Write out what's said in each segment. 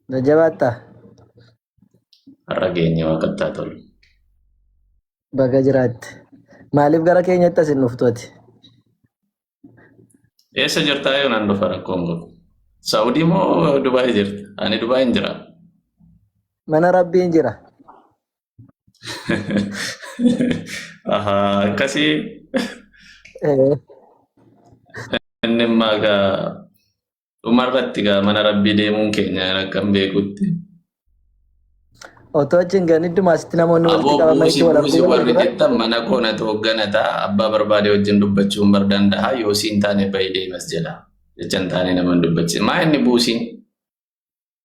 Jabaattaa har'a geenye waaqattaa tolu. baga jiraatti. Maaliif gara keenyatti as hin dhuftu ati? Eessa jirtaa yoo naan dhufa rakkoon qabu. Saawudii moo Dubaay jirta? Ani Dubaay hin jira. Mana Rabbiin jira. Akkasii Eh, inni immaa gaa dhumarratti gaa mana Rabbii deemuun keenya akkam beekutti. Otoo achi hin gahin idduma asitti namoonni walitti Aboo qabaman itti wal buusii arguu warri barbaadu. jettan mana koonatu hoogganataa abbaa barbaade wajjin dubbachuun bar danda'a yoo siin taane bahee deemas jedha. Jecha hin taane nama hin dubbachiise. Maa inni buusiin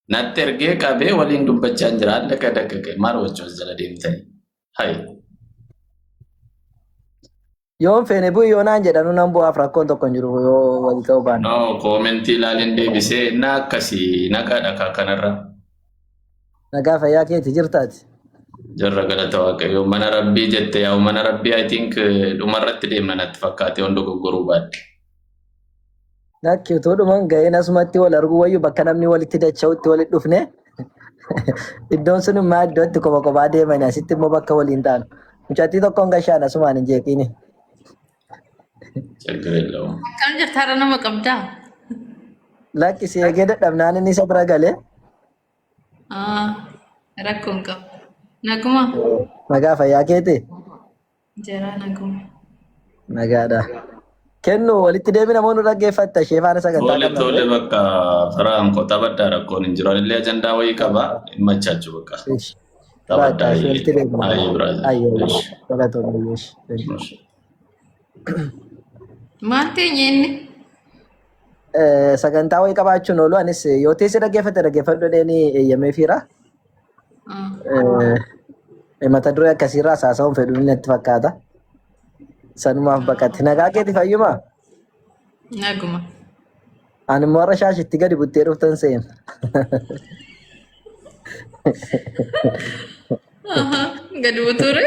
natti ergee qabee waliin dubbachaa hin jira. Adda dakkaqee maal wachoos jala deemtanii. Hayi. Yoon feene bu'ii yoo naan jedhanu nan bu'aaf rakkoon tokko hin jiru yoo wal ta'uu baanne. No koomentii ilaaleen deebisee na akkasii nagaa dhakaa kanarra. Nagaa fayyaa keetti jirtaati. Jarra galata waaqayyoo mana Rabbii jette yaa mana Rabbii I think dhumarratti deemna natti fakkaate hunda goggoruu baadde. Lakki utuu dhuman ga'een asumatti wal arguu wayyu bakka namni walitti dacha'utti walitti dhufne iddoon sun immoo iddootti kophaa kophaa deemanii asitti immoo bakka waliin taanu. Mucattii tokkoon gashaan asumaan hin jeeqiini. Chaggireelloo. Akkam jirtaara nama qabdaa? Lakki si eegee dadhabnaan inni isa bira galee Rakkoon qabu. Naguma? nagaa fayyaa keeti Jara naguma. nagaadha. Kennu walitti deemi namoonni dhaggeeffatta ishee faana sagantaa Tole qabna. tole bakka faraan koo taphaddaa rakkoon hin jiru. Anillee ajandaa wayii qaba. Hin machaachuu bakka. Taphaddaa Baadhaa walitti deemi. ayyee biraazil. Ayyoo galatoomne yeesh. Maal teenye inni? Sagantaa wayii qabaachuun oolu anis yoo teesse dhaggeeffatte dhaggeeffadhu dheeni eeyyamee fiira. Mata duree akkasiirraa haasa'uun fedhuun natti fakkaata. Sanumaaf baqatti. Nagaa keeti fayyumaa? Naguma. Ani immoo warra shaashitti gadi buttee dhuftan seen. Gadi buture?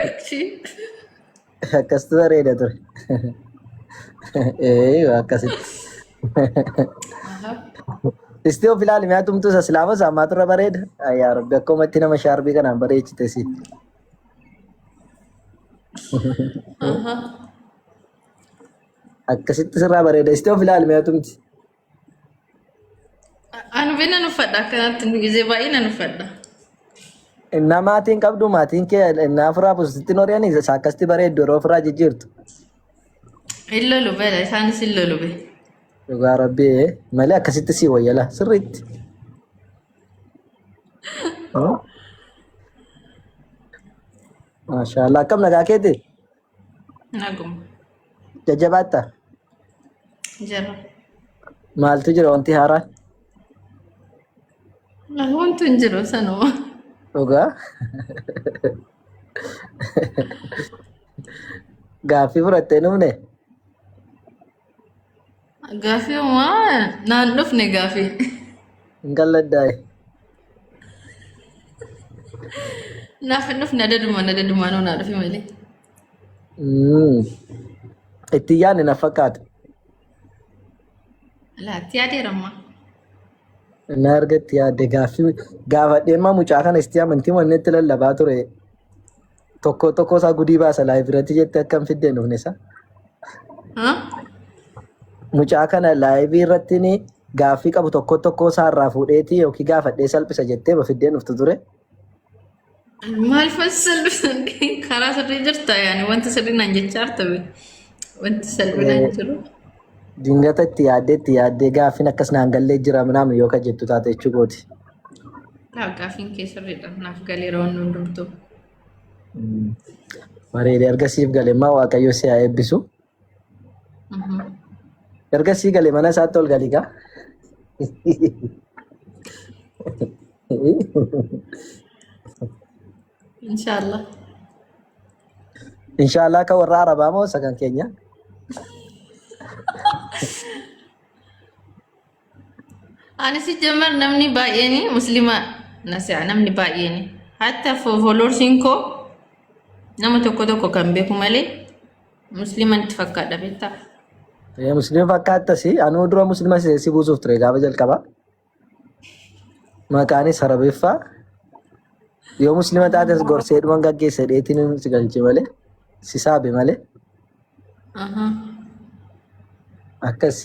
Akkasitti bareeda ture. Akkasitti. Isti of ilaali mi'a tumtuu isa silaama saamaa turre bareeda. Yaa Rabbi akkumatti nama shaarbii kanaan bareechite si. Akkasitti sirraa bareeda. Isti of ilaali mi'a tumti. Anu bina nuffadha akkanatti gizee baay'ee nan uffadha. Innaa maatiin qabdu maatiin kee innaa firaa buusitti noriyanii isa akkasitti bareeddu yeroo firaa jijjiirtu. Illo lube isaanis illo lube. Dhugaa Rabbii malee akkasitti si wayyala sirriitti. Maashaallah akkam nagaa keeti? Naguma. Jajjabaatta? Jara. Maaltu jira wanti haaraan? Wanti hin jiru sanuma. Dhugaa? Gaaffii fudhattee dhufne? Gaaffii maa naan dhufne gaaffii. Hin galladdaa'e. Naaf hin dhufne adaduma naa dhufe malee. Itti yaadne na fakkaata. Laatti yaadeeramma. Na argatti yaadde gaaffii gaafadhee maa mucaa kana isti amantii wanni itti lallabaa ture. Tokko isaa gudii baasa laayibirratti jette akkam fiddeen dhufne isa. Mucaa kana laayibii irratti gaaffii qabu tokko isaa irraa fuudheeti yookiin gaafadhee salphisa jettee fiddeen dhuftu ture. Maal salphisan karaa sirrii jirta yaani wanta sirrii naan jechaa jirta wanti salphinaan jiru. Dingata itti yaaddee gaaffiin akkas naan gallee jira minaamin yoo ka jettu taate jechuu gooti. Gaaffiin kee sirriidha naaf galeera waan hundumtuu. Bareedee erga siif galee maa waaqayyo si haa eebbisu. Erga sii galee mana isaatti ol galii gaa. Inshaallah. Inshaallah kan warra Arabaa moo sagan keenya? Ani si jamar namni baay'een muslima nasi'a namni baay'een hatta fooloorsiin koo nama tokko kan beeku malee musliman itti fakkaadha beektaa. Muslima fakkaatta si anuu dura muslima si buusuuf ture gaafa jalqaba. maqaanis Arabiffaa yoo muslima taates gorsee dhuman gaggeessa dheetiin si galche malee si saabe malee akkas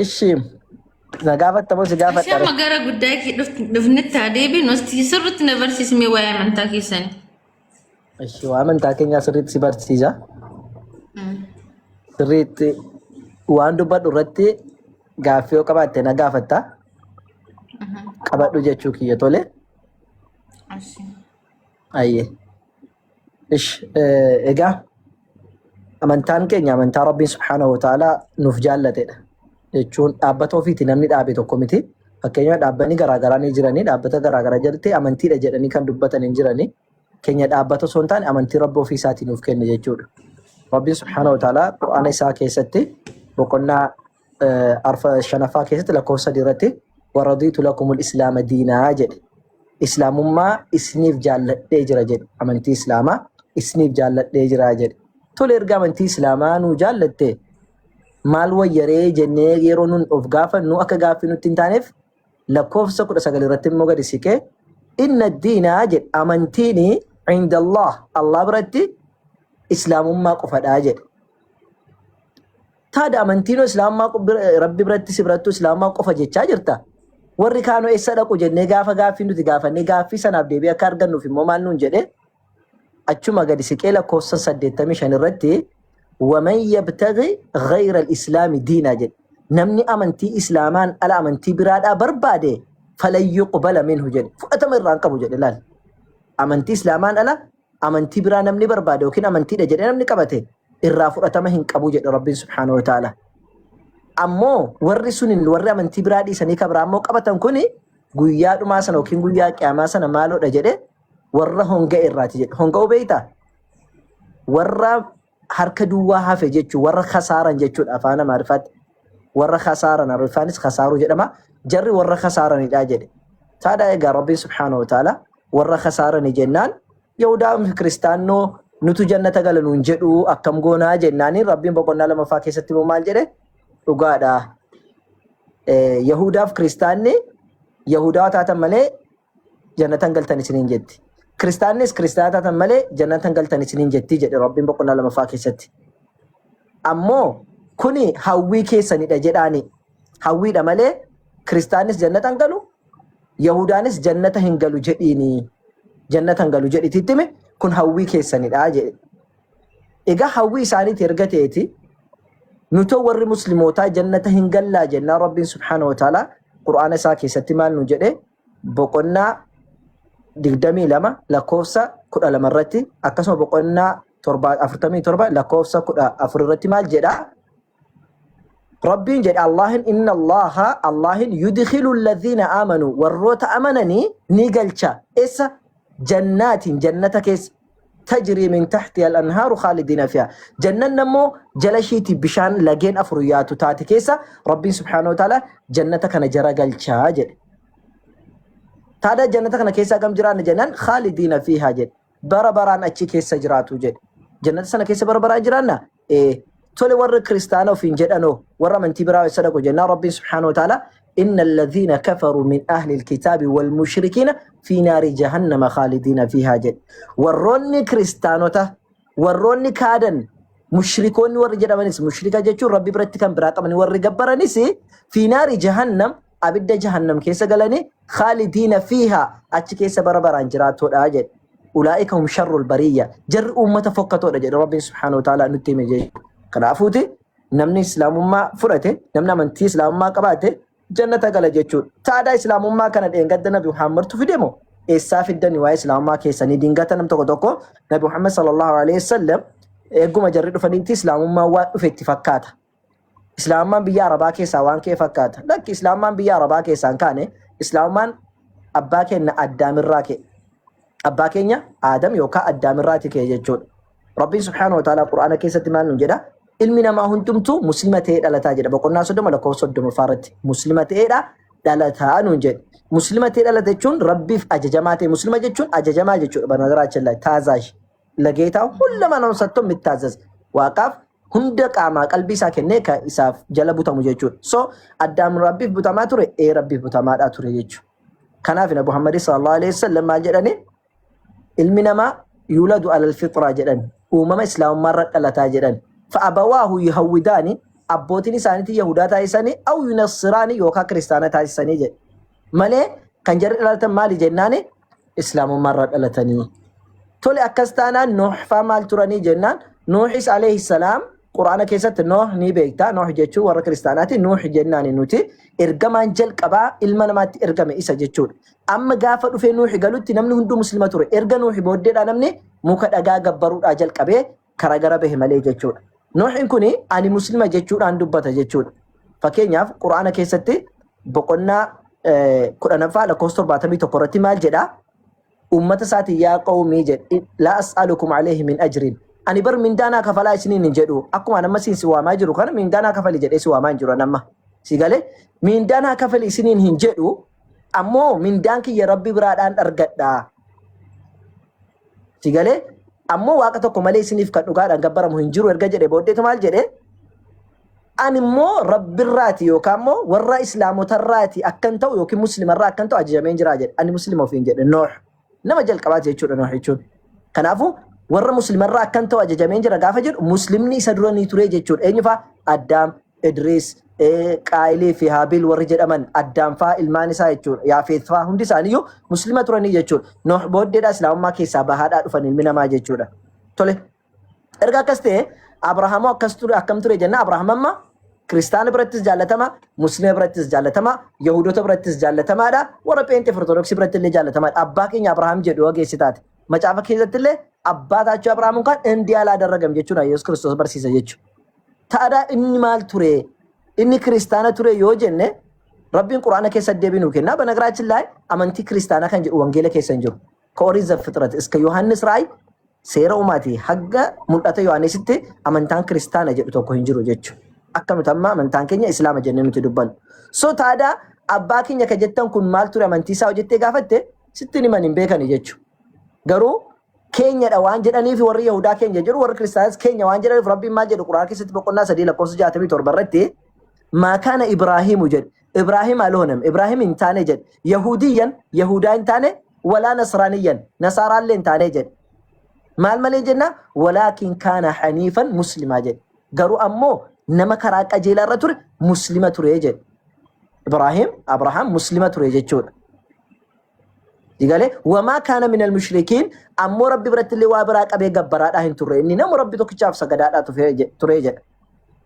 ishi na gaafattamoo si Ishee gaafattare magara guddaa dhufnetti adeebi nuti sirriitti na barsiismee waa'ee amantaa keessanii. ishi waa amantaa keenyaa sirriitti si barsiisa sirriitti waan dubbadhu irratti gaaffii yoo qabaatte na gaafatta qabadhu jechuu kiyya tole ayyee ish egaa amantaan keenya amantaa rabbiin subhaanahu wa ta'aalaa nuuf jaallatedha jechuun dhaabbata ofiiti namni dhaabe tokko miti fakkeenyaaf dhaabbanni garaagaraa ni jiranii dhaabbata garaagaraa jalatti amantiidha jedhanii kan dubbatan hin jiranii keenya dhaabbata osoo hin taane amantii rabbi ofii isaatii nuuf kenne jechuudha rabbiin subhaanahu wa ta'aalaa qur'aana isaa keessatti boqonnaa shanaffaa keessatti lakkoofsa 3 irratti waradiitu lakumul islaama diinaa jedhe islaamummaa isiniif jaalladhee jira jedhe amantii islaamaa isiniif jaalladhee jira jedhe tole erga amantii islaamaa nu jaallatte maal wayyaree jennee yeroo nun of gaafannu akka gaaffii nutti hin taaneef lakkoofsa 19 irratti immoo gadi siqee inna diinaa jedhe amantiini inda Allah biratti islaamummaa qofadhaa jedhe taada amantiin islaamummaa rabbi biratti si birattu islaamummaa qofa jechaa jirta warri kaanoo eessa dhaqu jennee gaafa gaaffii nuti gaafannee gaaffii sanaaf deebii akka argannuuf immoo maal nuun jedhe achuma gadi siqee lakkoofsa 85 irratti waman yabtaghi ghayra al-islaami diina jedhe namni amantii islaamaan ala amantii biraadhaa barbaade falan yuqbala minhu jedhe fudhatama irraan qabu jedhe laal amantii islaamaan ala amantii biraa namni barbaade yookiin amantiidha jedhe namni qabate irraa fudhatama hin qabu jedhe rabbiin subhaanahu wa ta'ala ammoo warri sunin warri amantii biraa dhiisanii kabraa ammoo qabatan kuni guyyaa dhumaa sana yookiin guyyaa qiyaamaa sana maaloodha jedhe warra honga irraati jedhe honga beeyta warra harka duwwaa hafe jechuu warra khasaaran jechuudha afaan amaarifaatti warra khasaaran arifaanis khasaaruu jedhama jarri warra khasaaranidha jedhe taada egaa rabbiin subhaanahu wa ta'ala warra khasaarani jennaan yahudaa kiristaannoo nutu jannata galanuun jedhu akkam goonaa jennaani rabbiin boqonnaa lamaffaa keessatti immoo maal jedhe dhugaadha yahudaaf kiristaanni yahudaa taatan malee jannatan galtan isiniin jetti kiristaannis kiristaana taatan malee jannatan galtan isiniin jetti jedhe rabbiin boqonnaa lamaffaa keessatti ammoo kuni hawwii keessanidha jedhaani hawwiidha malee kiristaannis jannatan galu yahudaanis jannata hin galu jedhiini jannatan galu jedhitittime kun hawwii keessanidha jedhe egaa hawwii isaaniiti erga ta'eeti nuto warri muslimootaa jannata hin gallaa jennaa rabbiin subhaanahu wa ta'ala qur'aana isaa keessatti maal nu jedhe boqonnaa 22 lakkoofsa 12 irratti akkasuma boqonnaa 47 lakkoofsa 14 irratti maal jedha rabbiin jedhe Allahin yudkhilu alladhina amanu warroota amananii ni galcha essa jannaatin jannata keessa تجري من تحتها الأنهار خالدين فيها جنة نمو جلشيتي بشان لجين أفريات تاتي كيسا ربي سبحانه وتعالى جنتك أنا جرى قال شاجر تادا جنتك أنا كيسا كم جران جنان خالدين فيها جد بربران أشي كيسا جراتو جد جنة سنة كيسا بربران جرانا إيه تولي ور كريستانو فين جد أنو ور من تبراو السلام جنة ربي سبحانه وتعالى إن الذين كفروا من أهل الكتاب والمشركين في نار جهنم خالدين فيها جد وروني كريستانوتا وروني كادن مشركون ورجال منس مشركة جتشو ربي برتكم براك من ورجبرانيسي في نار جهنم أبدا جهنم كيسا قالني خالدين فيها أتش كيسا بربران جراتو أجد أولئك هم شر البرية جر أمة فقطوا أجد ربي سبحانه وتعالى نتيم جي كنافوتي نمني إسلام ما فرته نمنا من تي إسلام ما قباته jannata gala jechuudha. Taada islaamummaa kana dheengadda Nabi Muhammad tu fidemo. Eessaa fiddani waa'ee islaamummaa keessanii dingata nam tokko tokko Nabi Muhammad sallallahu alaihi wasallam eeguma jarri dhufanitti islaamummaa waan dhufe itti fakkaata. Islaamummaan biyya Arabaa keessaa waan kee fakkaata. Lakki islaamummaan biyya Arabaa keessaan kaane islaamummaan abbaa keenya addaamirraa kee. Abbaa keenya Aadam yookaan addaamirraati kee jechuudha. Rabbiin subhaanahu wa ta'ala Qur'aana keessatti maal nu jedha? ilmi namaa hundumtu muslima ta'ee dhalataa jedha boqonnaa 30 lakkoofsa 30 faarratti muslima ta'eedha dhalataa nuun jedhe muslima ta'ee dhalate jechuun rabbiif ajajamaa ta'e muslima jechuun ajajamaa jechuudha banagaraachin taazaash lageetaa hunduma namsatto mittaazaz waaqaaf hunda qaamaa qalbii isaa kennee ka isaaf jala butamu jechuudha. So addaam rabbiif butamaa ture rabbiif butamaadhaa ture jechuudha. Kanaaf Nabi Muhammad sallallahu alaihi wasallam maal jedhani ilmi namaa yuladu alal fitra jedhan uumama islaamummaarra dhalataa jedhan fa'abawaahu yuhawwidaani abbootiin isaaniitii yahudaa taasisanii aw yunassiraanii yookaan kiristaana taasisanii jedhe malee kan jarri dhalatan maali jennaani islaamummaarra dhalatanii. Tole akkas taanaan Nuux faa maal turanii jennaan Nuuxis alayhi salaam Quraana keessatti Nuux ni beektaa Nuux jechuun warra kiristaanaati Nuux jennaani nuti ergamaan jalqabaa ilma namaatti ergame isa jechuudha. Amma gaafa dhufee Nuuxi galutti namni hunduu muslima ture erga Nuuxi booddeedhaa namni muka dhagaa gabbaruudhaa jalqabee karaa gara bahe malee jechuudha. Nuuxin kuni ani muslima jechuudhaan dubbata jechuudha. Fakkeenyaaf Quraana keessatti boqonnaa 10ffaa lakkoofsa 71 irratti maal jedhaa ummata isaati yaa qawmii jedhe laa as'alukum alayhi min ajrin ani bar mindaanaa kafalaa isiniin hin jedhu akkuma nama siin si waamaa jiru kana mindaanaa kafali jedhee si waamaa hin jiru namma si galee mindaanaa kafali isiniin hin jedhu ammoo mindaan kiyya rabbi biraadhaan argadha si galee ammoo waaqa tokko malee isiniif kan dhugaadhaan gabbaramu hin jiru erga jedhe booddeetu maal jedhe ani immoo rabbirraati yookaan immoo warra islaamotarraati akkan ta'u yookiin muslimarraa akkan ta'u ajajameen jiraa jedhe ani muslima ofiin jedhe Nuux nama jalqabaati jechuudha Nuux jechuun. Kanaafuu warra muslimarraa akkan ta'u ajajameen jira gaafa jedhu muslimni isa dura ni ture jechuudha. Eenyu faa Addaam, Idriis, Qaayilii fi Haabil warri jedhaman Addaam faa ilmaan isaa jechuudha. Yaafeet faa hundi isaaniiyyuu muslima turanii jechuudha. Nuux booddeedhaa islaamummaa keessaa bahaadhaa dhufan ilmi namaa jechuudha. Tole erga akkas ta'e Abrahaamoo akkas ture akkam ture jenna Abrahaam amma kiristaana birattis jaallatama muslima birattis jaallatama yahudota birattis jaallatamaadha warra pheenxee ortodoksii biratti illee jaallatamaadha abbaa keenya Abrahaam jedhu ogeessitaati macaafa keessatti illee abbaa taachuu Abrahaam kan indiyaa alaa darragam jechuudha Yesuus Kiristoos barsiisa jechuudha. Ta'adhaa inni maal ture inni kiristaana ture yoo jenne rabbiin quraana keessatti deebinuu kenna banagaraachin laay amantii kiristaanaa kan jedhu wangeela keessa hin jiru ka Oriit Zaffixirat iska Yohaannis Raay seera uumaati hagga mul'ata Yohaannisitti amantaan kiristaana jedhu tokko hin jiru jechuudha. Akka nuti amma amantaan keenya islaama jennee nuti dubbannu. So taada abbaa keenya ka jettan kun maal ture amantii isaa hojjettee gaafatte sitti himan hin beekani jechuudha. Garuu keenyadha waan jedhaniif warri Yahudaa keenya jedhu warri Kiristaanas keenya waan jedhaniif rabbiin maal jedhu Quraana keessatti boqonnaa 3 lakkoofsa 67 irratti maa kaana Ibraahiimu jedhe Ibraahim alhoonam Ibraahim hin taane jedhe Yahudiyyan Yahudaa hin taane walaa Nasraaniyyan Nasaaraallee hin taane jedhe maal malee jenna walaakin kaana haniifan muslimaa jedhe garuu ammoo nama karaa qajeelaa irra ture muslima ture jedhe Abrahaam muslima ture jechuudha. Digalee wamaa kaana minal mushrikiin ammoo rabbi biratti illee waa biraa qabee gabbaraadhaa hin turre inni nama rabbi tokkichaaf sagadaadhaa ture jedha.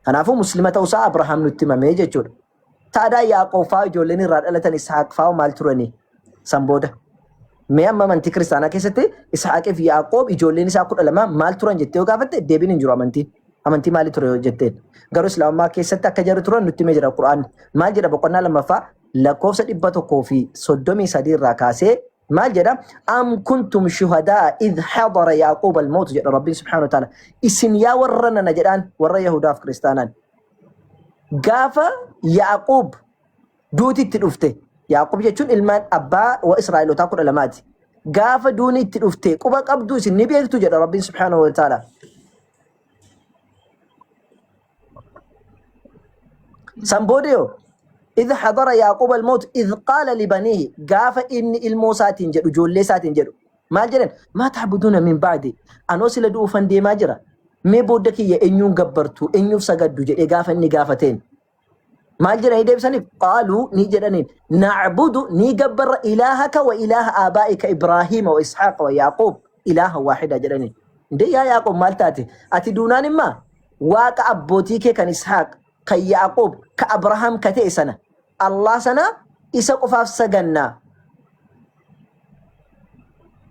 Kanaafuu muslima ta'uusaa Abrahaam nutti himamee jechuudha. Taadaa Yaaqoob fa'aa ijoolleen irraa dhalatan Isaaq fa'aa maal turanii san booda. Mee amma amantii kiristaanaa keessatti Isaaqii fi Yaaqoob ijoolleen isaa 12 maal turan jettee yoo gaafatte deebiin hin jiru amantiin. Amantii maalii ture yoo jetteen garuu islaamummaa keessatti akka jarri turan nutti himee jira Qura'aan maal jedha boqonnaa 2ffaa lakkoofsa 133 irraa kaasee maal jedha am kuntum shuhadaa idh hadara Yaaqoob al-mawt jedha rabbiin subhaanahu wa ta'ala isin yaa warra nana jedhaan warra Yahudaaf kiristaanaan gaafa Yaaqoob duuti itti dhufte Yaaqoob jechuun ilmaan abbaa wa Israa'elotaa 12ti gaafa duuni itti dhufte quba qabdu isin ni beektu jedha rabbiin subhaanahu wa ta'ala. Sambodeo إذا حضر يعقوب الموت إذ قال لبنيه قاف إني الموساتين جدو جولي ساتين جدو ما جرن ما تعبدون من بعدي أنا وصل دو فندي ما جرى مي بودك يا إنيون قبرتو إنيون سجدو جدي قاف إني قافتين ما جرى هيدا بسني قالوا نيجرنين نعبد نيجبر إلهك وإله آبائك إبراهيم وإسحاق ويعقوب إله واحد جرنين دي يا يعقوب مالتاتي أتدونان ما واقع أبوتيك كان إسحاق كي يعقوب كأبراهام كتئ سنة الله سنة إساق فاف سجنا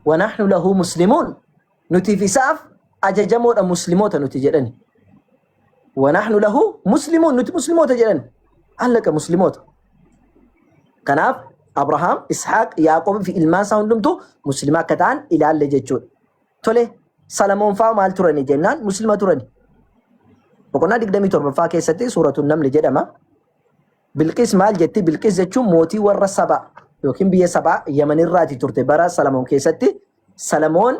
ونحن له مسلمون نتي في ساف أججمون المسلمون نتجرن ونحن له مسلمون نتي مسلمون تجرن أهلك مسلمون كناف أبراهام إسحاق يعقوب في إلمان ساوندمتو مسلمات كتان إلى اللي جتشون تولي سلامون فاو مال تراني جنان مسلمة تراني وكنا دقدمي تربفا كيستي سورة النمل جدما بالقيس مال جتي بالقيس جتشو موتي ورى سبا يوكين بيه سبا يمن الراتي ترتي برا سلامون كيستي سلامون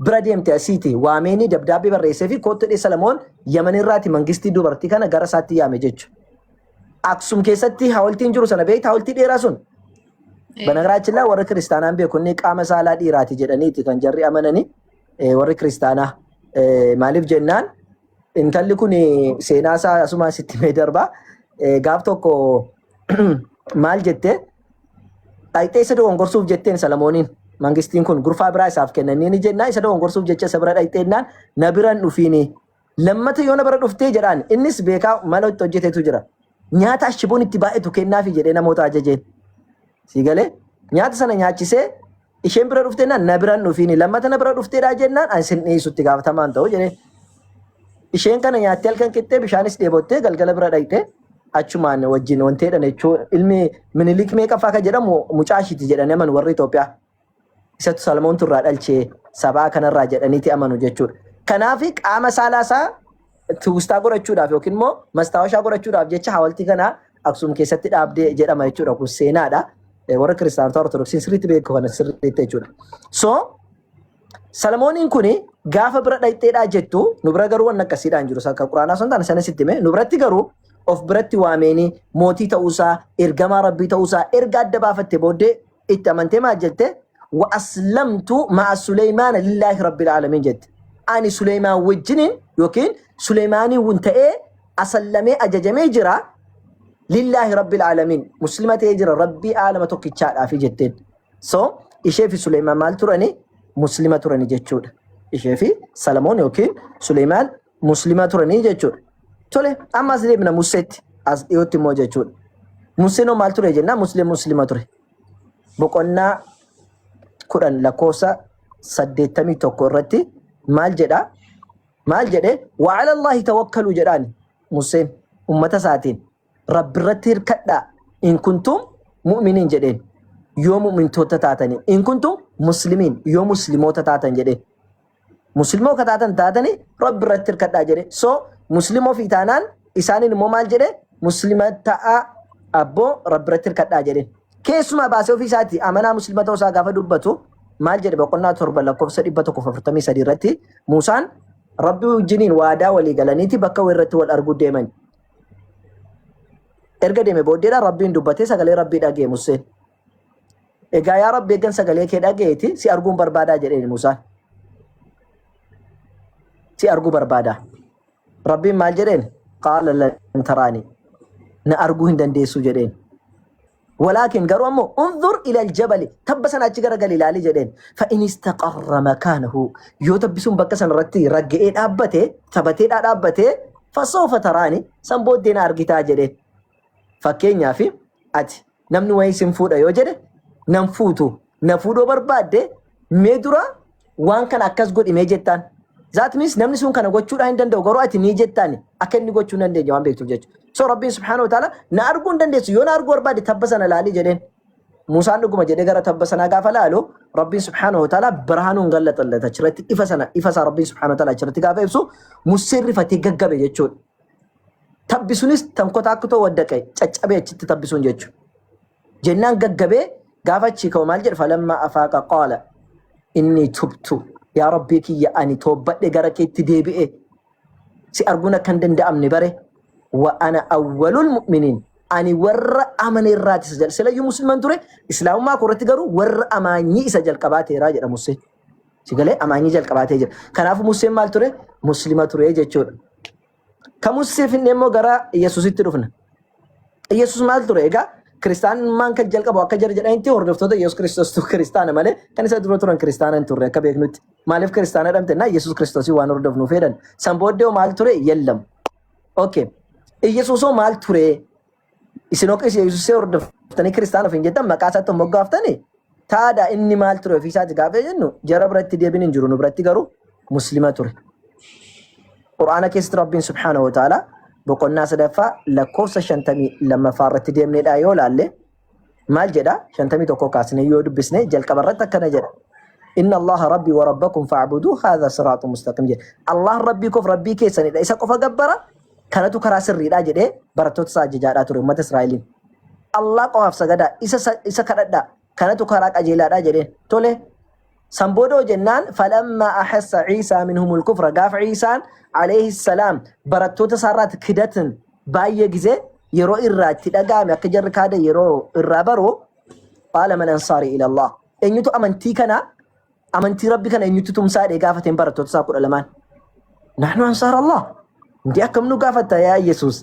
bira deemte asiiti waameenii dabdaabbii barreessee fi kootti dhee Salamoon Yaman irraati mangistii dubartii kana gara isaatti yaame jechuudha. Aksum keessatti hawaltiin jiru sana beektaa hawaltii dheeraa sun. Banagaraachin laa warri kiristaanaan beeku inni qaama saalaa dhiiraati jedhaniiti kan jarri amananii warri kiristaanaa maaliif jennaan intalli kun seenaa isaa asuma sitti mee darbaa gaaf tokko maal jettee dhayxee isa dogongorsuuf jetteen Salamooniin mangistiin kun gurfaa biraa isaaf kennanii ni jennaa isa dogongorsuuf jecha isa bira dhayxeennaan na biran dhufiini lammata yoo na bira dhuftee jedhaan innis beekaa mala itti hojjetetu jira nyaata ashiboon itti baay'eetu kennaafi jedhee namoota ajajeen siigalee nyaata sana nyaachisee isheen bira dhufteenaan na biran dhufiini lammata na bira dhufteedhaa jennaan ani sin dhiisutti gaafatamaan ta'u jedhee isheen kana nyaattee halkan qixxee bishaanis dheebottee galgala bira dhayxee achumaan wajjin wanteedhan jechuun ilmi minilik meeqaffaa kan jedhamu mucaashiti jedhanii amanu warri Itoophiyaa. Isatu Salamoon turraa dhalchee sabaa kanarraa jedhaniiti amanu jechuudha. Kanaaf qaama saalaasaa tuustaa godhachuudhaaf yookiin immoo mastaawashaa godhachuudhaaf jecha hawaltii kanaa Aksum keessatti dhaabdee jedhama jechuudha. Kun seenaadha. Warra kiristaanota ortodoksii sirriitti beeku kana sirriitti jechuudha. So Salamooniin kuni gaafa bira dhayxeedhaa jettu nu bira garuu waan akkasiidhaan jiru. Akka quraanaa sun taane sana sitti mee nu biratti garuu of biratti waameenii mootii ta'uusaa ergamaa rabbii ta'uusaa erga adda baafatte booddee itti amantee maal jette wa aslamtu ma'a Suleymaana lillaahi rabbil aalamiin jette ani Suleymaan wajjiniin yookiin Suleymaanii wun ta'ee asallamee ajajamee jira lillaahi rabbil aalamiin muslima ta'ee jira rabbii aalama tokkichaadhaafi jetteen so ishee fi Suleymaan maal turani muslima turani jechuudha ishee fi Salamoon yookiin Suleymaan muslima turani jechuudha. Tole amma as deebina Museetti as dhiyootti immoo jechuudha. Museen maal ture jennaa muslima ture. Boqonnaa 10 lakkoofsa 81 irratti maal jedhaa? Maal jedhee wa ala Allahi tawakkaluu jedhaan Museen ummata isaatiin rabbi irratti hirkadhaa in kuntum mu'miniin jedheen yoo mu'mintoota taatanii in kuntum muslimiin yoo muslimoota taatan jedheen. Muslimoota taatanii rabbi irratti hirkadhaa jedhee. So Muslimoo fi taanaan isaaniin immoo maal jedhe muslima ta'a abboo rabbi irratti hirkadhaa jedhe. Keessumaa baasee ofii isaati amanaa muslima ta'uu isaa gaafa dubbatu maal jedhe boqonnaa 7 lakkoofsa 143 irratti Muusaan rabbi wajjiniin waadaa walii galaniiti bakka irratti wal arguu deeman. Erga deeme booddeedhaan rabbiin dubbatee sagalee rabbii dhagee Museen. Egaa yaa rabbi eeggan sagalee kee dhageeti si arguun barbaadaa jedheen Muusaan. Si arguu barbaadaa. Rabbiin maal jedheen qaala lan taraani na arguu hin dandeessu jedheen walaakin garuu ammoo unzur ila aljabali tabba sana achi gara gali ilaali jedheen fa in istaqarra makaanahu yoo tabbi sun bakka sana irratti ragga'ee dhaabbate tabateedhaa dhaabbate fasawfa taraani san booddee na argitaa jedheen fakkeenyaaf ati namni wayii sin fuudha yoo jedhe nan fuutu na fuudhoo barbaadde mee dura waan kana akkas godhimee jettaan That means namni sun kana gochuudha hin danda'u garuu ati ni jettaan akka inni gochuu hin dandeenye waan beektuuf jechuudha. So Rabbiin subhaanahu wa ta'ala na arguu hin dandeessu yoo na arguu barbaade tabba sana laali jedheen. Muusaan dhuguma jedhee gara tabba sanaa gaafa laalu Rabbiin subhaanahu wa ta'ala birhaanuun gallaxallata achirratti ifa isaa Rabbiin subhaanahu wa ta'ala achirratti gaafa ibsu Museen rifatee gaggabe jechuudha. Tabbi sunis tankoota akka ta'u waddaqe caccabee achitti tabbi sun jechuudha. Jennaan gaggabee gaafa achi ka'u maal jedhe falammaa afaaqa qaala inni tubtu. Yaa Rabbii kiyya ani toobadhe gara keetti deebi'e si arguun akka hin danda'amne bare wa ana awwalul mu'miniin ani warra amane irraati isa jalqabaa silayyuu musliman ture islaamummaa koorratti garuu warra amaanyii isa jalqabaateeraa jedha Museen sigalee amaanyii jalqabaatee jira kanaafuu Museen maal ture muslima ture jechuudha kan Musee finne immoo gara Yesuusitti dhufna Yesuus maal ture egaa Kiristaanummaan kan jalqabu akka jara jedhanitti hordoftoota Yesuus Kiristoostu kiristaana malee kan isa dura turan kiristaana hin turre akka beeknutti. Maaliif kiristaana dhamte naa Yesuus Kiristoosii waan hordofnuuf fedhan. San booddee maal ture yellam. Okay. Yesuusoo maal ture isin oqis Yesuusee hordoftanii kiristaana of hin jettan maqaa isaatti moggaaftanii taada inni maal ture ofii isaati gaafa jennu jara biratti deebiin hin jiru nu biratti garuu muslima ture. Quraana keessatti Rabbiin subhaanahu wa ta'ala boqonnaa sadaffaa lakkoofsa 52 irratti deemneedha yoo laalle maal jedha 51 kaasnee yoo dubbisne jalqaba irratti akkana jedha inna allaha rabbi wa rabbakum fa'budu hadha siraatun mustaqim jedha allah rabbii koof rabbii keessanidha isa qofa gabbara kanatu karaa sirriidha jedhee barattoota isaa ajajaadhaa ture ummata Israa'eliin allah qofaaf sagadaa isa kadhadhaa kanatu karaa qajeelaadha jedheen tole سنبودو جنان فلما أحس عيسى منهم الكفر قاف عيسى عليه السلام برتو تسارات كدتن باية جزء يرو إرات تلقام يقجر كاده يرو إرابرو قال من أنصاري إلى الله إن يتو أمنتي كنا أمنتي ربي كنا إن يتو تمسار إقافة برتو تساقر الأمان نحن أنصار الله دي أكم نقافة يا يسوس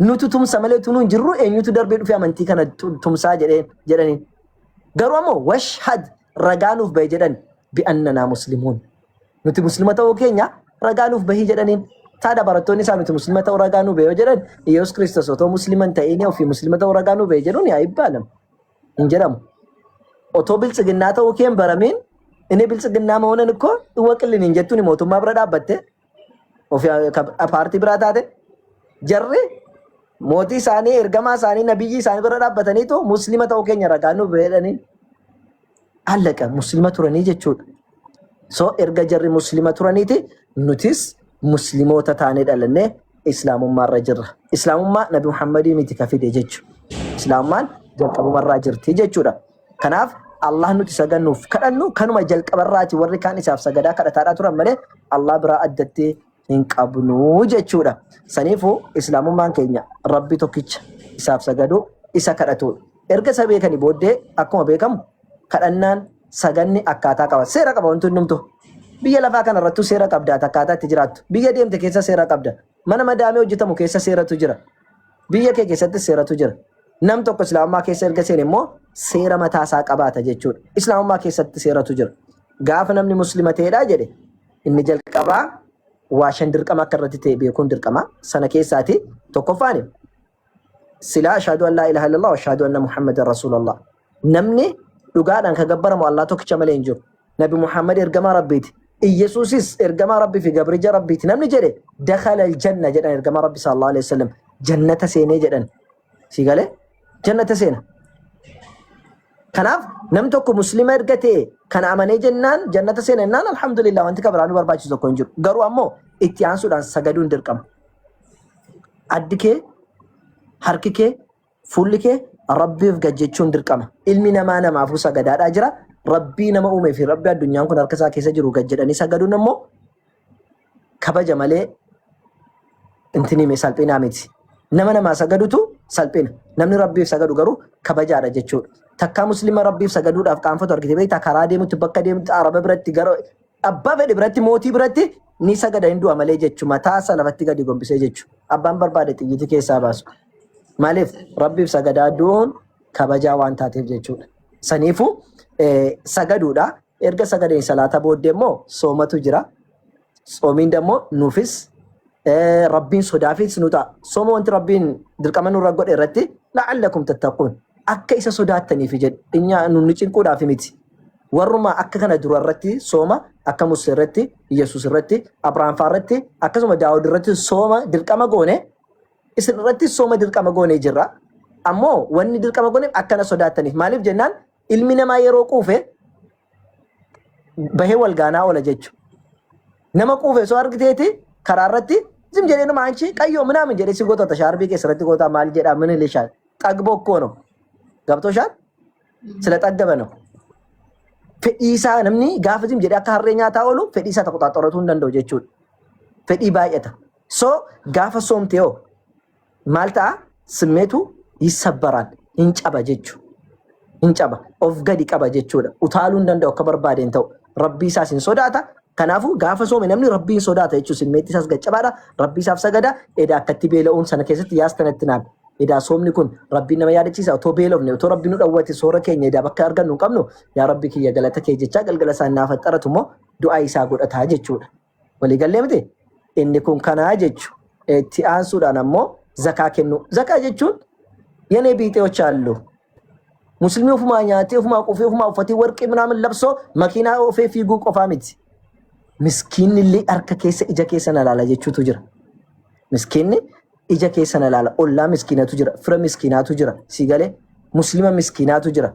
نتو تمسا مليتو ننجرو إن يتو دربي في أمنتي كنا تمسا جرين قروا واشهد رجانوف بيجدن بأننا مسلمون نتي مسلمة وكينيا رجانوف بهي جدنين تادا براتوني سامي نتي مسلمة ورجانو بيجدن يسوع كريستوس وتو مسلمان تايني وفي مسلمة ورجانو بيجدون يا إبالم إنجرام أتو بيلسجناتا وكيم برامين إني بيلسجنا ما هون نكو وكل نينجتوني موتو ما برا بته وفي أبارتي برا تاده جرّي موتي ساني إرجما ساني نبيجي ساني برا بتني تو مسلمة وكينيا رجانو بيجدنين علّك مسلمة تراني جتشود سو إرجع جرّي مسلمة ترانيتي نوتيس مسلمو تتاني دلنا إسلام ما رجرة إسلام ما نبي محمد ميتي كافي ديجتش إسلام ما جل كبر مرة جرتي جتشودا كناف الله نوتيس أجنوف كأنه كانوا ما جل كبر راتي ورّي كان إساف سجدا كذا ترى ترى مره الله برا أدتي إنك أبنو جتشودا سنيفو إسلام ما كينيا ربي توكيتش إساف سجدو إسا كذا تول إرجع سبيه كني بودة أكون بيكم kadhannaan saganni akkaataa qaba seera qaba wanti hundumtu biyya lafaa kana irrattu seera qabda akkaataa itti jiraattu biyya deemte keessa seera qabda mana madaamee hojjetamu keessa seeratu jira biyya kee keessatti seeratu jira nam tokko islaamummaa keessa erga seen immoo seera mataa isaa qabaata jechuudha islaamummaa keessatti seeratu jira gaafa namni muslima ta'edha jedhe inni jalqabaa waa shan dirqama akka irratti ta'e beekuun dirqama sana keessaati tokkoffaani silaa ashhadu an laa ilaaha illallah wa ashhadu anna muhammadan rasuulallah namni dhugaadhaan ka gabbaramu Allah tokkicha malee hin jiru. Nabi Muhammad ergamaa Rabbiiti. Iyyasuusis ergamaa Rabbii fi gabrija Rabbiiti. Namni jedhe dakhala aljanna jedhan ergamaa Rabbi sallallahu alaihi wasallam jannata seenee jedhan. Si galee jannata seena. Kanaaf nam tokko muslima erga ta'e kan amanee jennaan jannata seena jennaan alhamdulillah wanti kabiraanu barbaachisu tokko hin jiru. Garuu ammoo itti aansuudhaan sagaduun dirqama. Addi kee, harki kee, fuulli kee Rabbiif gajjechuun dirqama. Ilmi namaa namaafuu sagadaadhaa jira. Rabbii nama uumee fi Rabbi addunyaan kun harka isaa keessa jiru gajjedhanii sagaduun immoo kabaja malee intini salphina miti. Nama namaa sagadutu salphina. Namni Rabbiif sagadu garuu kabajaadha jechuudha. Takka muslima Rabbiif sagaduudhaaf qaanfatu argite beektaa karaa deemutti bakka deemutti araba biratti gara abbaa fedhe biratti mootii biratti ni sagada hin du'a malee jechuudha. Mataa isaa lafatti gadi gombisee jechuudha. Abbaan barbaade xiyyitii keessaa baasu. Maaliif Rabbiif sagadaa duun kabajaa waan taateef jechuudha. Saniifuu sagaduudha. Erga sagadeen salaata booddee immoo soomatu jira. Soomiin immoo nuufis Rabbiin sodaafis nu ta'a. Sooma wanti Rabbiin dirqama nurra godhe irratti la'allakum tattaquun akka isa sodaattaniif jedhe dhinya nu cinquudhaaf miti. Warruma akka kana dura irratti sooma akka Musee irratti, Yesuus irratti, Abrahaam fa'aa irratti akkasuma Daawud irratti sooma dirqama goone isin irratti sooma dirqama goonee jirra. Ammoo wanni dirqama gooneef akkana sodaattaniif maaliif jennaan ilmi namaa yeroo quufe bahee wal gaanaa oola jechuudha. Nama quufe soo argiteeti karaa irratti zim jedhee nama anchi qayyoo minaamin jedhee si gootota shaarbii keessatti gootaa maal jedhaa mini lishaan xagboo koono gabtooshaan sila xaggabano. Fedhii isaa namni gaafa zim jedhee akka harree nyaataa oolu fedhii isaa tokko xaxxaratuu hin danda'u jechuudha. Fedhii baay'ata. So gaafa soomte yoo maal ta'a simmeetu yisabbaraan hin caba jechuudha. Hin caba of gadi qaba jechuudha. Utaaluu hin danda'u akka barbaadeen ta'u rabbii isaas hin sodaata. Kanaafuu gaafa soome namni rabbii hin sodaata jechuudha. Simmeetti isaas gaccabaadha. Rabbii isaaf sagada. Edaa akkatti beela'uun sana keessatti yaastanatti naan. Edaa soomni kun rabbii nama yaadachiisa. Otoo beelofne otoo rabbii nu dhawwate soora keenya edaa bakka argannu hin qabnu yaa rabbii kiyya galata kee jechaa galgala isaan naaf xaratu immoo du'aa isaa godhataa jechuudha. Walii gallee miti inni kun kanaa jechuudha. Itti aansuudhaan ammoo zakaa kennu. Zakaa jechuun yenee biixeዎች አሉ ሙስሊሙ ፉማ ኛቴ ፉማ ቆፌ ፉማ ኡፈቲ ወርቅ ምናምን ለብሶ መኪና ኦፌ ፊጉ ቆፋ ሚት ምስኪን ሊ አርከ ከሰ እጀ ከሰ ነላላ ጀቹቱ ጅራ ምስኪን እጀ ከሰ ነላላ ኦላ ምስኪናቱ ጅራ ፍረ ምስኪናቱ ጅራ ሲገሌ ሙስሊማ ምስኪናቱ ጅራ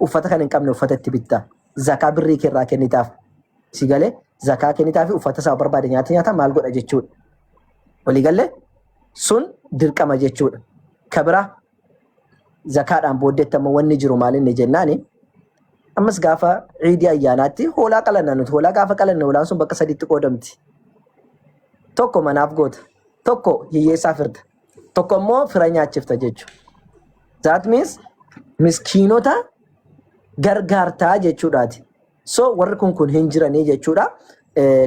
ኡፈታ ከነን ቀምነ ኡፈተት ቢታ ዘካ ብሪ ከራ ከኒታፍ ሲገሌ ዘካ ከኒታፍ ኡፈታ ሳ በርባደ ኛታ ማልጎዳ ጀቹ ወሊገለ ሱን ድርቀማ ጀቹ ከብራ zakaadhaan booddeettama wanni jiru maalinni jennaani ammas gaafa ciidii ayyaanaatti hoolaa qalanna nuti hoolaa gaafa qalanne hoolaan sun bakka sadiitti qoodamti. Tokko manaaf goota, tokko hiyyeessaaf firda, tokko immoo fira nyaachifta jechuudha. That means miskiinota gargaartaa jechuudhaati. So warri kun hin jiranii jechuudha.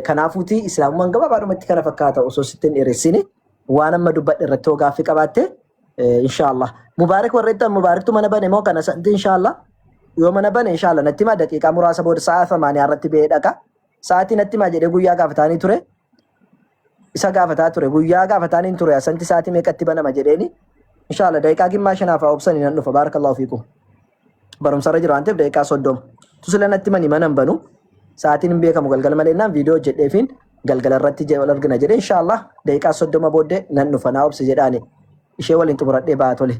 Kanaafuuti islaamummaan gabaabaadhumatti kana fakkaata osoo sitti hin dheeressine waan amma dubbadhe irratti hoo gaaffii qabaatte inshaallah. Mubaarak warreettan mubaaraktu mana bane moo kana santi inshaallah. Yoo mana bane inshaallah natti himaa daqiiqaa muraasa booda sa'a 8 irratti ba'ee dhaqa. Sa'aatii natti himaa jedhee guyyaa gaafataanii ture. Isa gaafataa ture guyyaa gaafataanii ture asanti sa'aatii meeqatti banama jedheeni. Inshaallah daqiiqaa gimmaa shanaaf obsanii nan dhufa baarakallahu fiikum. Barumsarra jiru waan ta'eef daqiiqaa 30. Tusila natti mani mana hin banu. Sa'aatiin hin beekamu galgala malee naan viidiyoo jedheefiin galgala irratti wal argina jedhee inshaallah daqiiqaa 30 booddee nan dhufa naa obsi jedhaani. Ishee waliin xumuradhee ba'aa tole.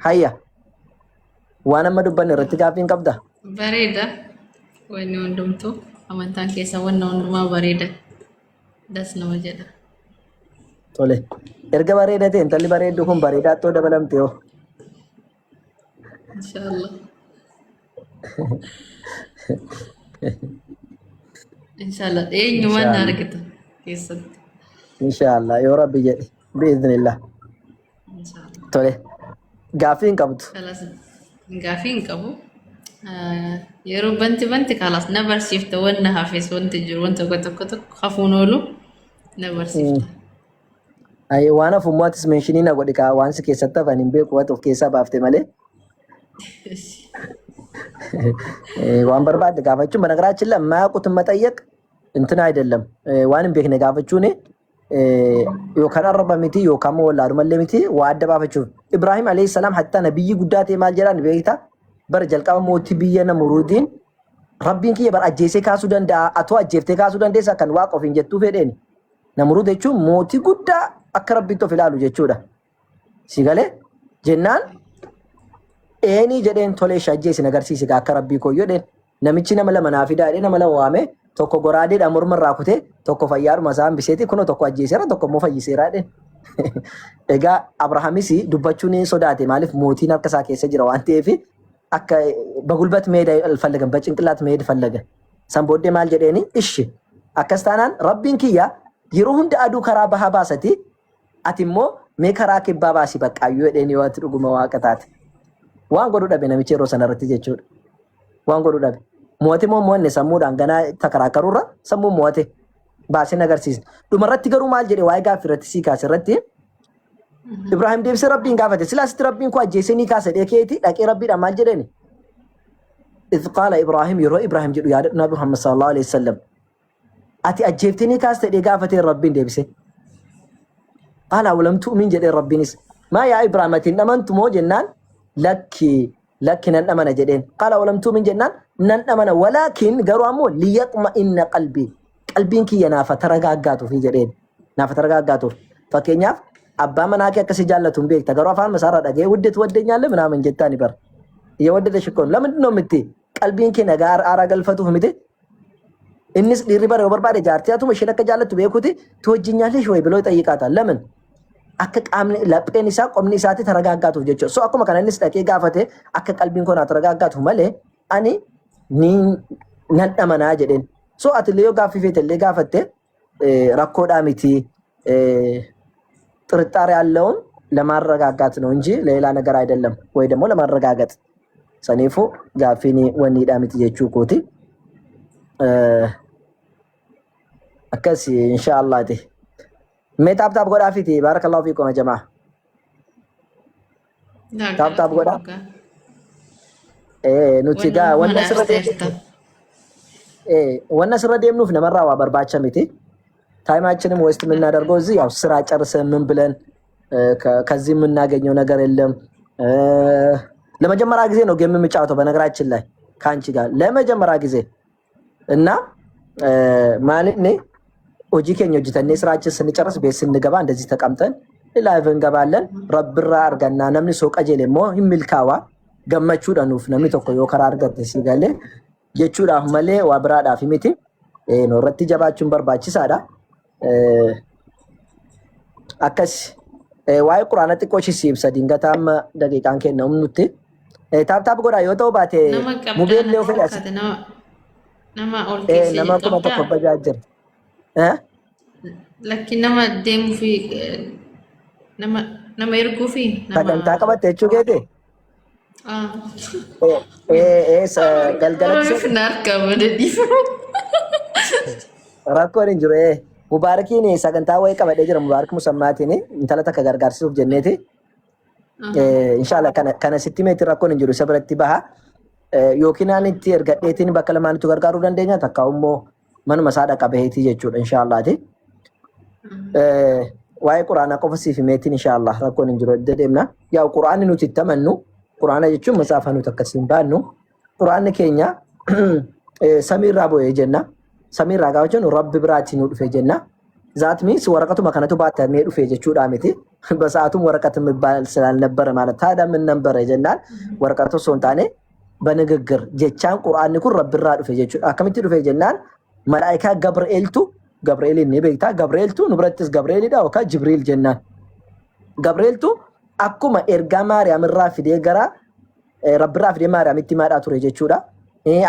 Hayya. Waan amma dubbanne irratti gaaffiin qabda? Bareeda. Wanni hundumtuu amantaan keessa wanna hundumaa bareeda. Das nama jedha. Tole. Erga bareeda ta'e intalli bareeddu kun bareedaatti yoo dabalamte yoo. Inshaallah. Inshaallah. Eenyumaan na argita keessatti. Inshaallah yoo rabbi jedhe biiznillah. Inshaallah. Tole. Gaaffii hin qabdu. Kalas gaaffii hin qabu. Yeroo banti kalas na barsiifta wanna hafes wanti jiru wanta tokko hafuun oolu na barsiifta. Ayi waan afummaattis meeshinii na godhi kaa waan si keessatti hafan hin beeku waan of keessaa baafte malee. Waan barbaadde gaafachuun በነገራችን ላይ የማያውቁትን መጠየቅ እንትን አይደለም ዋን ቤክነ ጋፈቹኔ ዮካን አረባ ሚቲ ዮካም ወላዱ መለሚቲ ወአደባፈቹ ኢብራሂም አለይሂ ሰላም ሐታ ነብይ ጉዳቴ ማልጀራን ቤታ በር ጀልቃው ሞቲ ቢየነ ሙሩዲን ረቢን ኪየ በር አጄሴ ካሱ ደንዳ አቶ አጄፍቴ ካሱ ደንዴሳ ከን ዋቆፍ እንጀቱ ፌዴን ነምሩድ ጀቹ ሞቲ ጉዳ አከረቢቶ ፊላሉ ጀቹዳ ሲገሌ ጀናን ኤኒ ጀደን ቶሌሽ አጄሲ ነገር ሲሲ ጋ አከረቢ ኮዮ ደን ነምቺ ነመለ መናፊዳ ደን ነመለ ዋሜ tokko goraadee mormarraa kutee tokko fayyaadhuma isaan biseeti kunoo tokko ajjeeseera tokko immoo fayyiseera dhe. Egaa Abrahaamis dubbachuun sodaate maaliif mootiin harka isaa keessa jira waan ta'eef akka bagulbat meeda fallagan bacinqilaat meeda fallagan. San booddee maal jedheeni ishi akkas taanaan rabbiin kiyya yeroo hunda aduu karaa bahaa baasati ati immoo mee karaa kibbaa baasii baqqaayyoo jedheeni yoo ati dhuguma waaqa taate. Waan godhu dhabe namichi yeroo sanarratti jechuudha. Waan godhu dhabe. Mootii moo mo'anne sammuudhaan ganaa takaraakaruurra sammuu moo'ate baasee agarsiisne. Dhumarratti garuu maal jedhe waa'ee gaaffii irratti sii kaase irratti Ibrahim deebisee rabbiin gaafate silaasitti rabbiin koo ajjeesee ni kaase dheekeeti dhaqee rabbiidhaan maal jedheeni. إذ قال إبراهيم يرو إبراهيم جدو يا نبي محمد صلى الله عليه وسلم أتي أجبتني كاست إجابة ربين ديبسه قال ولم تؤمن جد ربي نس ما يا إبراهيم إنما أنتم جنان لك ننأمن جدين قال ولم تؤمن جنان ننأمن ولكن قالوا أمو ليطمئن قلبي كي ينافى ترقاقاته في جدين نافى ترقاقاته فكينياف أبا مناكي أكسي جالتهم بيك تقروا فان مسارة أجي ودت ودنيا لمنا من جدتاني بر يودد شكون لمن نومتي قلبي كي نقار آرا قلفته متي إنس ديربار وبربار جارتياتو مشينك جالتو بيكوتي توجينيا ليش وي بلوي تأيقاتا لمن akka qaamni lapheen isaa qomni isaatti taragaaggaatuuf jechuudha. So akkuma kana innis dhaqee gaafate akka qalbiin koo naa taragaaggaatu malee ani ni nan dhamanaa jedheen. So ati illee yoo gaaffii feete illee gaafatte rakkoodhaa miti ጥርጣሬ ያለውን ለማረጋጋት ነው እንጂ ሌላ ነገር አይደለም ወይ ደግሞ ለማረጋጋት ሰኔፉ ጋፊኒ ወኒዳ miti jechuu kooti. Akkas inshallah ti mee taap godhaa fiti barakallahu fiikum jamaa taap godhaa nuti gaa wanna sirra deemnuuf namarraa waa barbaacha miti ታይማችንም ወስት የምናደርገው እዚህ ያው ስራ ጨርሰን ምን ብለን ከዚህ የምናገኘው ነገር የለም። ለመጀመሪያ ጊዜ ነው ጌም የምጫወተው በነገራችን ላይ ካንቺ ጋር ለመጀመሪያ ጊዜ እና ማንኔ ኦጂኬኝ ኦጂተኔ ስራችን ስንጨርስ ቤት ስንገባ እንደዚህ ተቀምጠን ላይቭ እንገባለን። ረብራ አርገና ነምኒ ሶ ቀጀሌሞ ይምልካዋ ገመቹ ደኑፍ ነምኒ ቶኮ ዮከራ አርገት ሲጋለ የቹዳ መሌ ዋብራዳ ፊሚቲ ነው ረቲ ጀባቹን በርባቺሳዳ akkas waa'ee quraana xiqqoo ishii ibsa dingataa amma daqiiqaan kennamu nutti Taap godhaa yoo ta'u baate nama mubeen qabdaa illee natti ofirraa fakkaata nama ol keessee nama jirtu kuma tokko qabdaa bajaa jira. Eh? lakki nama deemuu fi nama erguu fi Sagantaa nama qabatte jechuu keeti? Galgala Oromoof na argama dadhiifamu. rakkoon hin jiru. Mubaarakiin sagantaa wayii qabadhee jira. Mubaarak Musammaatiin intala takka gargaarsuuf jenneeti. Inshallah kana sitti meetii rakkoon hin jiru isa biratti baha. Yookiin aan itti ergadheetiin bakka lamaanitti gargaaruu dandeenya takka immoo manuma isaa dhaqa baheetii jechuudha inshallaati. Waa'ee quraanaa qofa siif meetiin inshallah rakkoon hin jiru deemna. Yaa quraanni nuti itti amannu quraana jechuun matsaafa nuti akkasiin baannu quraanni keenya samiirraa bu'ee jenna. Samiirraa gaafa jennu rabbi biraatiin nu dhufee jenna. Zaatmiis waraqatuma kanatu baatamee dhufee jechuudha miti. Basaatum waraqat የሚባል ስላልነበረ ማለት ታዲያ ምን ነበረ ጀናል ወረቀቱ ሶንታኔ በንግግር ጀቻን ቁርአን ኩን ረብራ ዱፌ ጀቹ አከምቲ ዱፌ ጀናል መላኢካ ገብርኤል ኒ ቤታ ገብርኤልቱ ንብረትስ ገብርኤል ዳ ወካ ጅብሪል ጀናል ገብርኤልቱ አኩማ ኤርጋ ማርያም ራ ፊዴ ገራ ረብራ ፊዴ ማርያም ኢትማዳ ቱሬ ጀቹዳ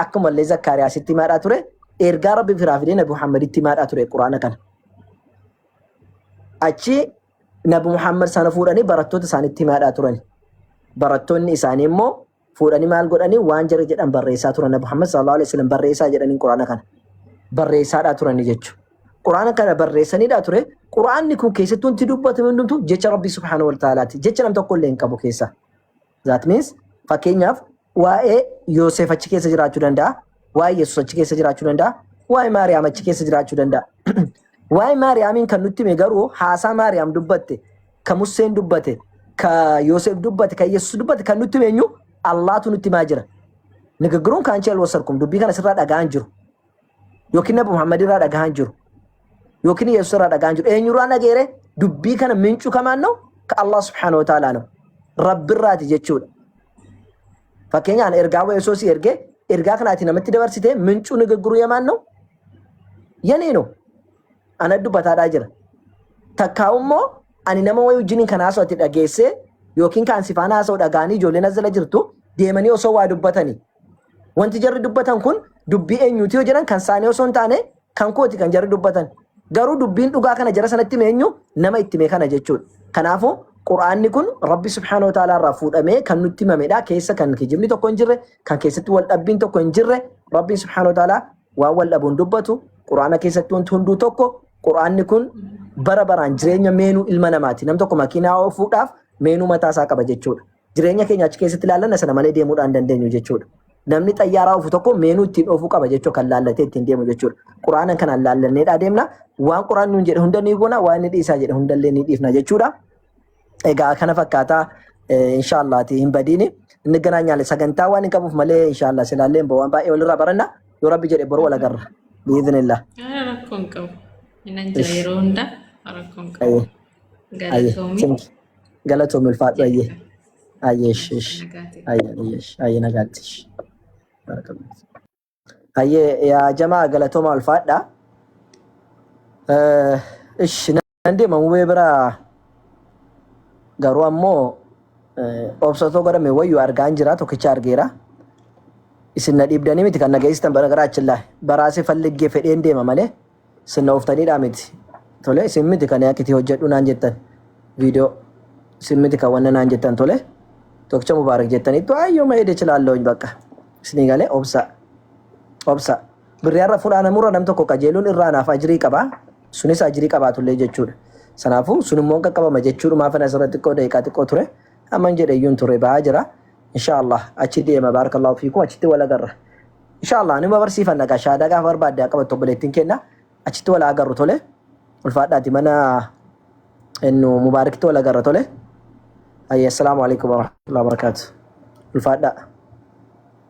አኩማ ለዘካሪያስ ኢትማዳ ቱሬ ኤርጋ ረብ ፊራ ፊዴ ነብዩ መሐመድ ኢትማዳ ቱሬ ቁርአን ከን አቺ Nabi Muhammad sana fuudhanii barattoota isaaniitti himaadhaa turan. Barattoonni isaanii immoo fuudhanii maal godhanii waan jara jedhan barreessaa turan. Nabi Muhammad sallallahu alaihi wasallam barreessaa jedhanii Quraana kana barreessaadhaa turani jechuudha. Quraana kana barreessaniidhaa ture. Quraanni kun keessattuu inti dubbatamu hundumtuu jecha Rabbi subhaanahu wa ta'aalaati. Jecha nam tokko illee hin qabu keessa. That means fakkeenyaaf waa'ee Yoosef achi keessa jiraachuu danda'a. Waa'ee Yesuus achi keessa jiraachuu danda'a. Waa'ee Maariyaam achi keessa jiraachuu danda'a. Waa'ee Maariyaamin kan nutti hime garuu haasaa Maariyaam dubbatte, kan Museen dubbate, kan Yoosef dubbate, kan Yesuus dubbate kan nutti hime Allahtu nutti himaa jira. Nigagruun kan cheel wasarkum dubbii kana sirraa dhagahan jiru. Yookiin Nabi Muhammad irraa dhagahan jiru. Yookiin Yesuus irraa dhagahan jiru. Eenyurraa dhageere dubbii kana mincu kamaan ነው ከአላህ Subhanahu wa ta'ala ነው. Rabbirraati jechuudha. Fakkeenyaan ergaa Yesuus ergaa kanaati namatti dabarsite mincu nigagruu yamaan ነው? Yenee ነው. Ana dubbataadhaa jira. Takkaa'u immoo ani nama wayii wajjiniin kan haasa'u ati dhageessee yookiin kan sifaan haasa'u dhagaanii ijoolleen as jala jirtu deemanii osoo waa dubbatanii. Wanti jarri dubbatan kun dubbii eenyuuti yoo jedhan kan isaanii osoo hin taane kan kooti kan jarri dubbatan. Garuu dubbiin dhugaa kana jara sanatti hime nama itti hime kana jechuudha. Kanaafuu Quraanni kun Rabbi subhaanahu wa ta'ala irraa fuudhamee kan nutti himamedha. Keessa kan kijibni tokko hin jirre, kan keessatti wal dhabbiin tokko hin jirre, Rabbi subhaanahu wa ta'ala waan wal dhabuun dubbatu. Quraana keessatti wanti hunduu tokko Quraanni kun bara baraan jireenya meenuu ilma namaati. Nam tokko makiinaa oofuudhaaf meenuu mataa isaa qaba jechuudha. Jireenya keenya achi keessatti ilaallanna sana malee deemuudhaan dandeenyu jechuudha. Namni xayyaaraa oofu tokko meenuu ittiin oofuu qaba jechuu kan laallatee ittiin deemu jechuudha. Quraana kanaan laallanneedhaa deemna. Waan Quraan nuun jedhe hunda ni goona, waan inni dhiisaa jedhe hundallee ni dhiifna jechuudha. Egaa kana fakkaataa inshaallahti hin badiini. Inni ganaanyaalee sagantaa waan hin qabuuf malee inshaallaa silaalleen waan baay'ee walirraa baranna. Yoo Rabbi jedhe boru wal agarra. Biizinillah. Rakkoon qabu. Inaan jira yeroo hunda rakkoon qabu. Galatoomii. Galatoomii ulfaadhu ayyee. Ayyeesh. Ayyee nagaattish. Ayyee yaa jamaa galatooma ulfaadha. Nan deema mubee biraa garuu ammoo obsatoo godhame wayyuu argaan jira tokkicha argeera. Isin na dhiibdanii miti kan nageessistan baraachillaa baraasee falliggee fedheen deema malee isin na uftaniidhaa miti. Tole isin miti kan yakkiti hojjedhu naan jettan viidiyoo isin miti kan wanna naan jettan tole tokkicha mubaarak jettaniitu ayyoo ma eede chilaallee bakka isinii galee obsa birriyaarra fuudhaanamurra nam tokko qajeeluun irraa naaf ajirii qaba sunis ajirii qabaatullee jechuudha. Sanaafuu sun immoo qaqqabama jechuudha maafana asirratti xiqqoo daqiiqaa xiqqoo ture amman jedhe iyyuun ture ba'aa jira. Inshallah achi deema barakallahu fiikum achitti wal agarra. Inshallah nima barsiifanna gaa shaadaa gaafa barbaadde qabattu obboleettiin kenna achitti wal agarru tole ulfaadhaati mana innu mubaarakti wal agarra tole. Assalamu alaikum warahmatullahi wabarakatuh. Ulfaadhaa.